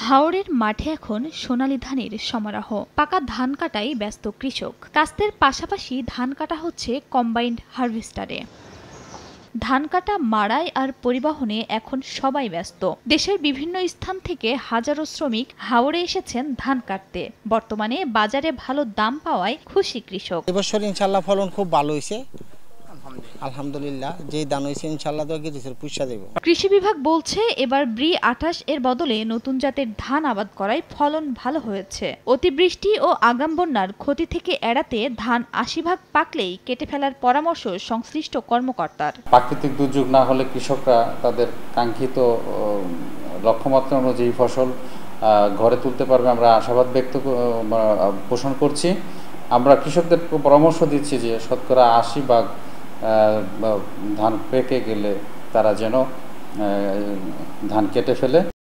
হাওরের মাঠে এখন সোনালী ধানের সমারোহ। পাকা ধান কাটায় ব্যস্ত কৃষক। কাস্তের পাশাপাশি ধান কাটা হচ্ছে কম্বাইন্ড হারভেস্টারে। ধান কাটা, মাড়াই আর পরিবহনে এখন সবাই ব্যস্ত। দেশের বিভিন্ন স্থান থেকে হাজারো শ্রমিক হাওরে এসেছেন ধান কাটতে। বর্তমানে বাজারে ভালো দাম পাওয়ায় খুশি কৃষক। এবছর ইনশাআল্লাহ ফলন খুব ভালো হয়েছে, আলহামদুলিল্লাহ। যে দান হয়েছে ইনশাআল্লাহ তো কিছু পুষা দেব। কৃষি বিভাগ বলছে এবার ব্রি 28 এর বদলে নতুন জাতের ধান আবাদ করায় ফলন ভালো হয়েছে। অতিবৃষ্টি ও আগাম বন্যার ক্ষতি থেকে এড়াতে ধান 80 ভাগ পাকলেই কেটে ফেলার পরামর্শ সংশ্লিষ্ট কর্মকর্তার। প্রাকৃতিক দুর্যোগ না হলে কৃষকরা তাদের কাঙ্ক্ষিত লক্ষ্যমাত্রা অনুযায়ী ফসল ঘরে তুলতে পারবে, আমরা আশাবাদ পোষণ করছি। আমরা কৃষকদের পরামর্শ দিচ্ছি যে শতকরা 80 ভাগ ধান পেকে গেলে তারা যেন ধান কেটে ফেলে।